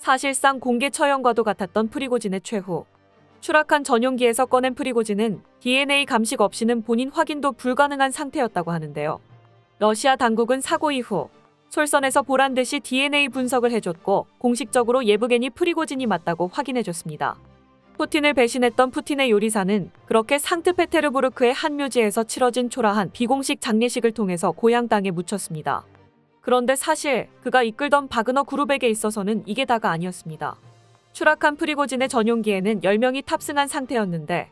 사실상 공개 처형과도 같았던 프리고진의 최후. 추락한 전용기에서 꺼낸 프리고진은 DNA 감식 없이는 본인 확인도 불가능한 상태였다고 하는데요. 러시아 당국은 사고 이후 솔선에서 보란 듯이 DNA 분석을 해줬고 공식적으로 예브게니 프리고진이 맞다고 확인해줬습니다. 푸틴을 배신했던 푸틴의 요리사는 그렇게 상트페테르부르크의 한 묘지에서 치러진 초라한 비공식 장례식을 통해서 고향 땅에 묻혔습니다. 그런데 사실 그가 이끌던 바그너 그룹에게 있어서는 이게 다가 아니었습니다. 추락한 프리고진의 전용기에는 10명이 탑승한 상태였는데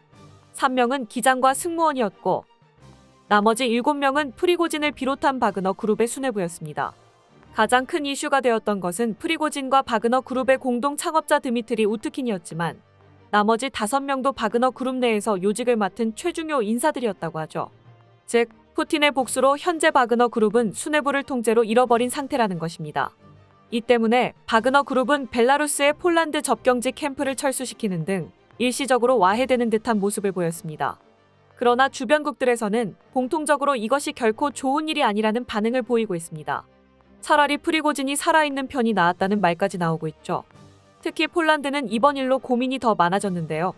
3명은 기장과 승무원이었고 나머지 7명은 프리고진을 비롯한 바그너 그룹의 수뇌부였습니다. 가장 큰 이슈가 되었던 것은 프리고진과 바그너 그룹의 공동 창업자 드미트리 우트킨이었지만 나머지 5명도 바그너 그룹 내에서 요직을 맡은 최중요 인사들이었다고 하죠. 즉, 푸틴의 복수로 현재 바그너 그룹은 수뇌부를 통째로 잃어버린 상태라는 것입니다. 이 때문에 바그너 그룹은 벨라루스의 폴란드 접경지 캠프를 철수시키는 등 일시적으로 와해되는 듯한 모습을 보였습니다. 그러나 주변국들에서는 공통적으로 이것이 결코 좋은 일이 아니라는 반응을 보이고 있습니다. 차라리 프리고진이 살아있는 편이 나았다는 말까지 나오고 있죠. 특히 폴란드는 이번 일로 고민이 더 많아졌는데요.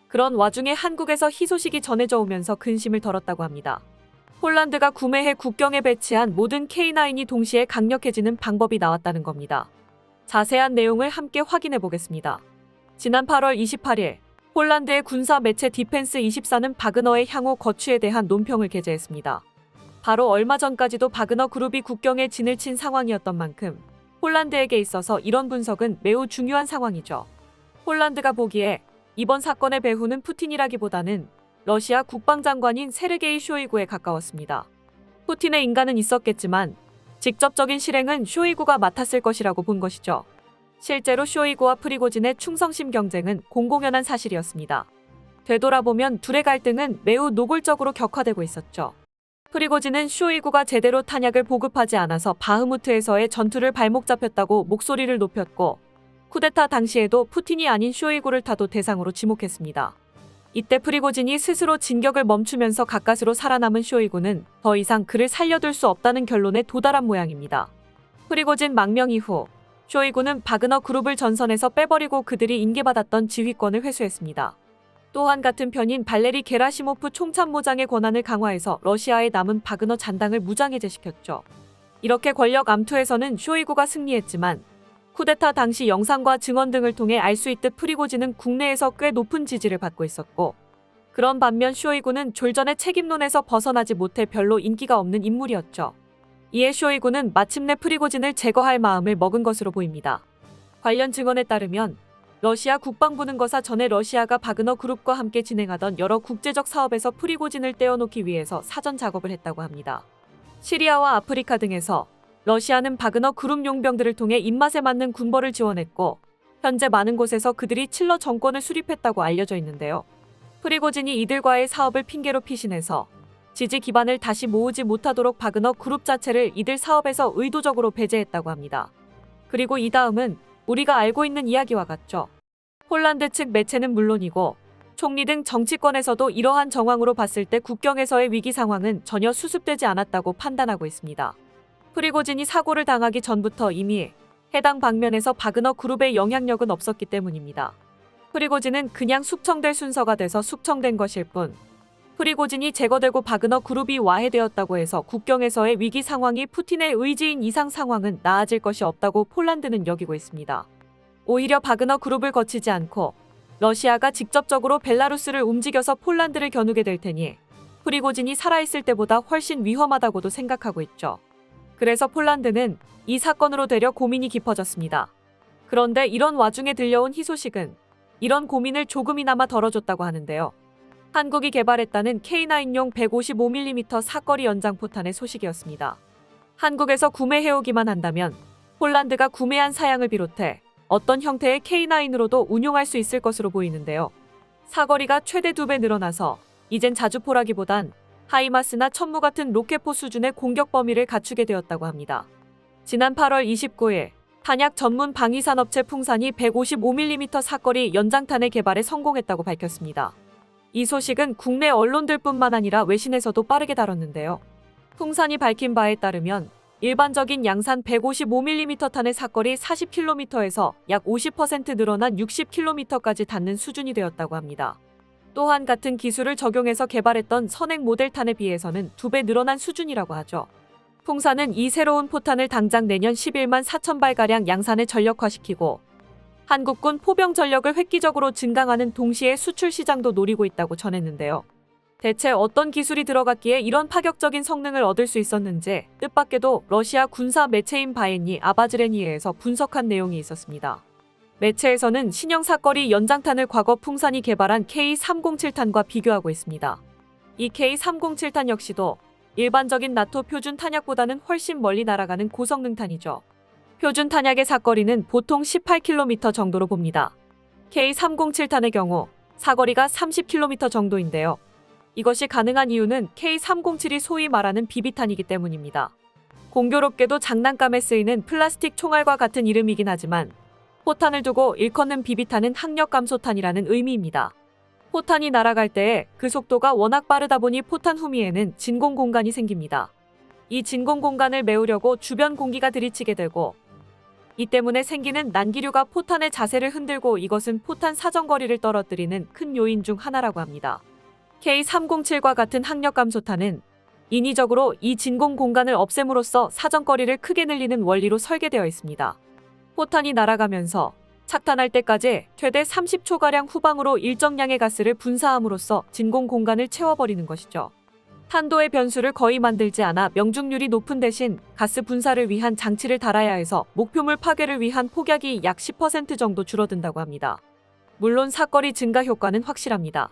그런 와중에 한국에서 희소식이 전해져 오면서 근심을 덜었다고 합니다. 폴란드가 구매해 국경에 배치한 모든 K9이 동시에 강력해지는 방법이 나왔다는 겁니다. 자세한 내용을 함께 확인해 보겠습니다. 지난 8월 28일 폴란드의 군사 매체 디펜스24는 바그너의 향후 거취에 대한 논평을 게재했습니다. 바로 얼마 전까지도 바그너 그룹이 국경에 진을 친 상황이었던 만큼 폴란드에게 있어서 이런 분석은 매우 중요한 상황이죠. 폴란드가 보기에 이번 사건의 배후는 푸틴이라기보다는 러시아 국방장관인 세르게이 쇼이구에 가까웠습니다. 푸틴의 인간은 있었겠지만 직접적인 실행은 쇼이구가 맡았을 것이라고 본 것이죠. 실제로 쇼이구와 프리고진의 충성심 경쟁은 공공연한 사실이었습니다. 되돌아보면 둘의 갈등은 매우 노골적으로 격화되고 있었죠. 프리고진은 쇼이구가 제대로 탄약을 보급하지 않아서 바흐무트에서의 전투를 발목 잡혔다고 목소리를 높였고 쿠데타 당시에도 푸틴이 아닌 쇼이구를 타도 대상으로 지목했습니다. 이때 프리고진이 스스로 진격을 멈추면서 가까스로 살아남은 쇼이구는 더 이상 그를 살려둘 수 없다는 결론에 도달한 모양입니다. 프리고진 망명 이후 쇼이구는 바그너 그룹을 전선에서 빼버리고 그들이 인계받았던 지휘권을 회수했습니다. 또한 같은 편인 발레리 게라시모프 총참모장의 권한을 강화해서 러시아에 남은 바그너 잔당을 무장해제시켰죠. 이렇게 권력 암투에서는 쇼이구가 승리했지만 쿠데타 당시 영상과 증언 등을 통해 알 수 있듯 프리고진은 국내에서 꽤 높은 지지를 받고 있었고 그런 반면 쇼이구는 졸전의 책임론에서 벗어나지 못해 별로 인기가 없는 인물이었죠. 이에 쇼이구는 마침내 프리고진을 제거할 마음을 먹은 것으로 보입니다. 관련 증언에 따르면 러시아 국방부는 거사 전에 러시아가 바그너 그룹과 함께 진행하던 여러 국제적 사업에서 프리고진을 떼어놓기 위해서 사전 작업을 했다고 합니다. 시리아와 아프리카 등에서 러시아는 바그너 그룹 용병들을 통해 입맛에 맞는 군벌을 지원했고 현재 많은 곳에서 그들이 칠러 정권을 수립했다고 알려져 있는데요. 프리고진이 이들과의 사업을 핑계로 피신해서 지지 기반을 다시 모으지 못하도록 바그너 그룹 자체를 이들 사업에서 의도적으로 배제했다고 합니다. 그리고 이 다음은 우리가 알고 있는 이야기와 같죠. 폴란드 측 매체는 물론이고 총리 등 정치권에서도 이러한 정황으로 봤을 때 국경에서의 위기 상황은 전혀 수습되지 않았다고 판단하고 있습니다. 프리고진이 사고를 당하기 전부터 이미 해당 방면에서 바그너 그룹의 영향력은 없었기 때문입니다. 프리고진은 그냥 숙청될 순서가 돼서 숙청된 것일 뿐 프리고진이 제거되고 바그너 그룹이 와해되었다고 해서 국경에서의 위기 상황이 푸틴의 의지인 이상 상황은 나아질 것이 없다고 폴란드는 여기고 있습니다. 오히려 바그너 그룹을 거치지 않고 러시아가 직접적으로 벨라루스를 움직여서 폴란드를 겨누게 될 테니 프리고진이 살아있을 때보다 훨씬 위험하다고도 생각하고 있죠. 그래서 폴란드는 이 사건으로 되려 고민이 깊어졌습니다. 그런데 이런 와중에 들려온 희소식은 이런 고민을 조금이나마 덜어줬다고 하는데요. 한국이 개발했다는 K9용 155mm 사거리 연장포탄의 소식이었습니다. 한국에서 구매해오기만 한다면 폴란드가 구매한 사양을 비롯해 어떤 형태의 K9으로도 운용할 수 있을 것으로 보이는데요. 사거리가 최대 2배 늘어나서 이젠 자주포라기보단 하이마스나 천무 같은 로켓포 수준의 공격 범위를 갖추게 되었다고 합니다. 지난 8월 29일 탄약 전문 방위산업체 풍산이 155mm 사거리 연장탄의 개발에 성공했다고 밝혔습니다. 이 소식은 국내 언론들뿐만 아니라 외신에서도 빠르게 다뤘는데요. 풍산이 밝힌 바에 따르면 일반적인 양산 155mm 탄의 사거리 40km에서 약 50% 늘어난 60km까지 닿는 수준이 되었다고 합니다. 또한 같은 기술을 적용해서 개발했던 선행 모델 탄에 비해서는 2배 늘어난 수준이라고 하죠. 풍사는 이 새로운 포탄을 당장 내년 11만 4천 발가량 양산에 전력화시키고 한국군 포병 전력을 획기적으로 증강하는 동시에 수출 시장도 노리고 있다고 전했는데요. 대체 어떤 기술이 들어갔기에 이런 파격적인 성능을 얻을 수 있었는지 뜻밖에도 러시아 군사 매체인 바엔니 아바즈레니에서 분석한 내용이 있었습니다. 매체에서는 신형 사거리 연장탄을 과거 풍산이 개발한 K307탄과 비교하고 있습니다. 이 K307탄 역시도 일반적인 나토 표준 탄약보다는 훨씬 멀리 날아가는 고성능 탄이죠. 표준 탄약의 사거리는 보통 18km 정도로 봅니다. K307탄의 경우 사거리가 30km 정도인데요. 이것이 가능한 이유는 K307이 소위 말하는 비비탄이기 때문입니다. 공교롭게도 장난감에 쓰이는 플라스틱 총알과 같은 이름이긴 하지만 포탄을 두고 일컫는 비비탄은 항력 감소탄이라는 의미입니다. 포탄이 날아갈 때에 그 속도가 워낙 빠르다 보니 포탄 후미에는 진공 공간이 생깁니다. 이 진공 공간을 메우려고 주변 공기가 들이치게 되고 이 때문에 생기는 난기류가 포탄의 자세를 흔들고 이것은 포탄 사정거리를 떨어뜨리는 큰 요인 중 하나라고 합니다. K307과 같은 항력 감소탄은 인위적으로 이 진공 공간을 없앰으로써 사정거리를 크게 늘리는 원리로 설계되어 있습니다. 포탄이 날아가면서 착탄할 때까지 최대 30초가량 후방으로 일정량의 가스를 분사함으로써 진공 공간을 채워버리는 것이죠. 탄도의 변수를 거의 만들지 않아 명중률이 높은 대신 가스 분사를 위한 장치를 달아야 해서 목표물 파괴를 위한 폭약이 약 10% 정도 줄어든다고 합니다. 물론 사거리 증가 효과는 확실합니다.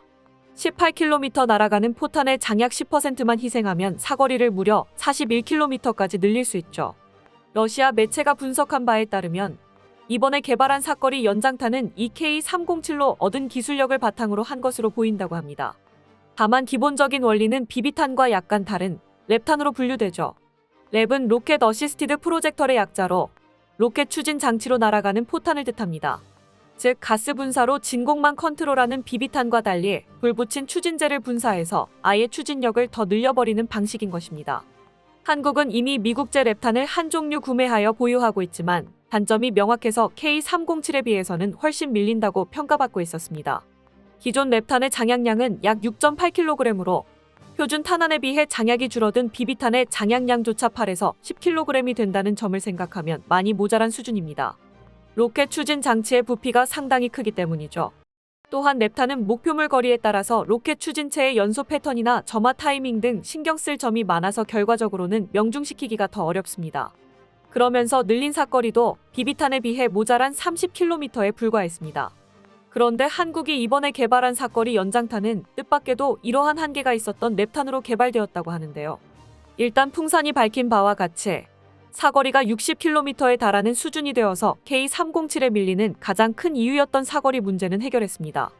18km 날아가는 포탄의 장약 10%만 희생하면 사거리를 무려 41km까지 늘릴 수 있죠. 러시아 매체가 분석한 바에 따르면 이번에 개발한 사거리 연장탄은 EK307로 얻은 기술력을 바탕으로 한 것으로 보인다고 합니다. 다만 기본적인 원리는 비비탄과 약간 다른 랩탄으로 분류되죠. 랩은 로켓 어시스티드 프로젝터의 약자로 로켓 추진 장치로 날아가는 포탄을 뜻합니다. 즉 가스 분사로 진공만 컨트롤하는 비비탄과 달리 불 붙인 추진제를 분사해서 아예 추진력을 더 늘려버리는 방식인 것입니다. 한국은 이미 미국제 랩탄을 한 종류 구매하여 보유하고 있지만 단점이 명확해서 K307에 비해서는 훨씬 밀린다고 평가받고 있었습니다. 기존 랩탄의 장약량은 약 6.8kg으로 표준 탄환에 비해 장약이 줄어든 비비탄의 장약량조차 8에서 10kg이 된다는 점을 생각하면 많이 모자란 수준입니다. 로켓 추진 장치의 부피가 상당히 크기 때문이죠. 또한 랩탄은 목표물 거리에 따라서 로켓 추진체의 연소 패턴이나 점화 타이밍 등 신경 쓸 점이 많아서 결과적으로는 명중시키기가 더 어렵습니다. 그러면서 늘린 사거리도 비비탄에 비해 모자란 30km에 불과했습니다. 그런데 한국이 이번에 개발한 사거리 연장탄은 뜻밖에도 이러한 한계가 있었던 랩탄으로 개발되었다고 하는데요. 일단 풍산이 밝힌 바와 같이 사거리가 60km에 달하는 수준이 되어서 K307에 밀리는 가장 큰 이유였던 사거리 문제는 해결했습니다.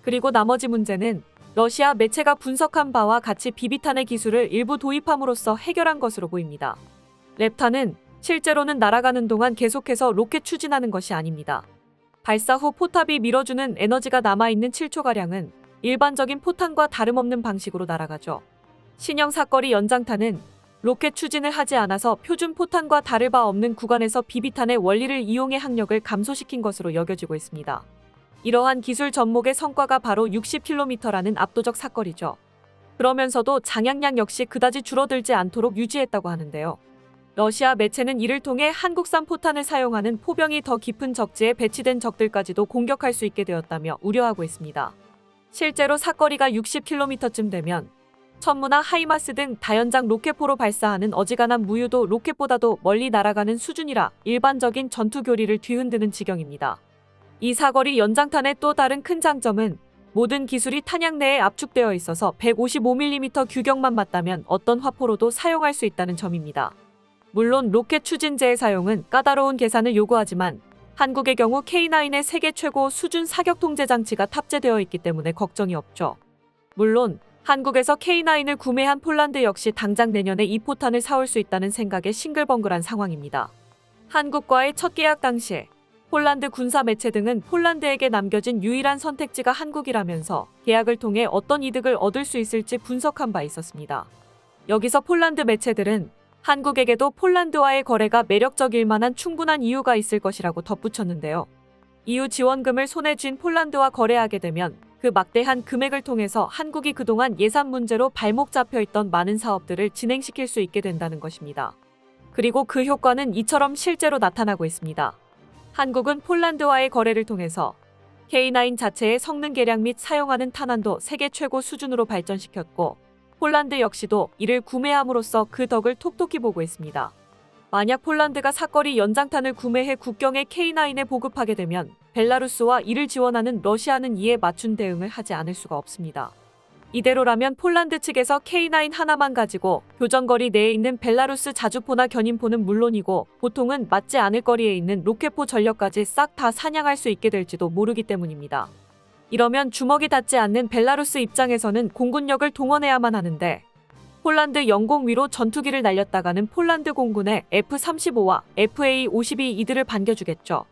그리고 나머지 문제는 러시아 매체가 분석한 바와 같이 비비탄의 기술을 일부 도입함으로써 해결한 것으로 보입니다. 랩탄은 실제로는 날아가는 동안 계속해서 로켓 추진하는 것이 아닙니다. 발사 후 포탑이 밀어주는 에너지가 남아있는 7초가량은 일반적인 포탄과 다름없는 방식으로 날아가죠. 신형 사거리 연장탄은 로켓 추진을 하지 않아서 표준 포탄과 다를 바 없는 구간에서 비비탄의 원리를 이용해 항력을 감소시킨 것으로 여겨지고 있습니다. 이러한 기술 접목의 성과가 바로 60km라는 압도적 사거리죠. 그러면서도 장약량 역시 그다지 줄어들지 않도록 유지했다고 하는데요. 러시아 매체는 이를 통해 한국산 포탄을 사용하는 포병이 더 깊은 적지에 배치된 적들까지도 공격할 수 있게 되었다며 우려하고 있습니다. 실제로 사거리가 60km쯤 되면 천무나 하이마스 등 다연장 로켓포로 발사하는 어지간한 무유도 로켓보다도 멀리 날아가는 수준이라 일반적인 전투 교리를 뒤흔드는 지경입니다. 이 사거리 연장탄의 또 다른 큰 장점은 모든 기술이 탄약 내에 압축되어 있어서 155mm 규격만 맞다면 어떤 화포로도 사용할 수 있다는 점입니다. 물론 로켓 추진제의 사용은 까다로운 계산을 요구하지만 한국의 경우 K9의 세계 최고 수준 사격 통제 장치가 탑재되어 있기 때문에 걱정이 없죠. 물론 한국에서 K9을 구매한 폴란드 역시 당장 내년에 이 포탄을 사올 수 있다는 생각에 싱글벙글한 상황입니다. 한국과의 첫 계약 당시 폴란드 군사 매체 등은 폴란드에게 남겨진 유일한 선택지가 한국이라면서 계약을 통해 어떤 이득을 얻을 수 있을지 분석한 바 있었습니다. 여기서 폴란드 매체들은 한국에게도 폴란드와의 거래가 매력적일 만한 충분한 이유가 있을 것이라고 덧붙였는데요. EU 지원금을 손에 쥔 폴란드와 거래하게 되면 그 막대한 금액을 통해서 한국이 그동안 예산 문제로 발목 잡혀 있던 많은 사업들을 진행시킬 수 있게 된다는 것입니다. 그리고 그 효과는 이처럼 실제로 나타나고 있습니다. 한국은 폴란드와의 거래를 통해서 K9 자체의 성능 개량 및 사용하는 탄환도 세계 최고 수준으로 발전시켰고, 폴란드 역시도 이를 구매함으로써 그 덕을 톡톡히 보고 있습니다. 만약 폴란드가 사거리 연장탄을 구매해 국경에 K9에 보급하게 되면 벨라루스와 이를 지원하는 러시아는 이에 맞춘 대응을 하지 않을 수가 없습니다. 이대로라면 폴란드 측에서 K9 하나만 가지고 교전거리 내에 있는 벨라루스 자주포나 견인포는 물론이고 보통은 맞지 않을 거리에 있는 로켓포 전력까지 싹 다 사냥할 수 있게 될지도 모르기 때문입니다. 이러면 주먹이 닿지 않는 벨라루스 입장에서는 공군력을 동원해야만 하는데, 폴란드 영공 위로 전투기를 날렸다가는 폴란드 공군의 F-35와 FA-52 이들을 반겨주겠죠.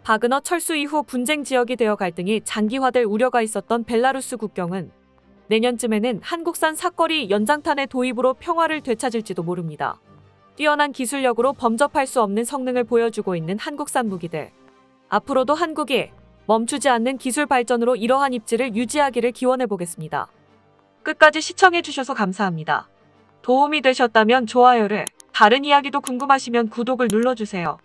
바그너 철수 이후 분쟁 지역이 되어 갈등이 장기화될 우려가 있었던 벨라루스 국경은 내년쯤에는 한국산 사거리 연장탄의 도입으로 평화를 되찾을지도 모릅니다. 뛰어난 기술력으로 범접할 수 없는 성능을 보여주고 있는 한국산 무기들. 앞으로도 한국이 멈추지 않는 기술 발전으로 이러한 입지를 유지하기를 기원해보겠습니다. 끝까지 시청해주셔서 감사합니다. 도움이 되셨다면 좋아요를, 다른 이야기도 궁금하시면 구독을 눌러주세요.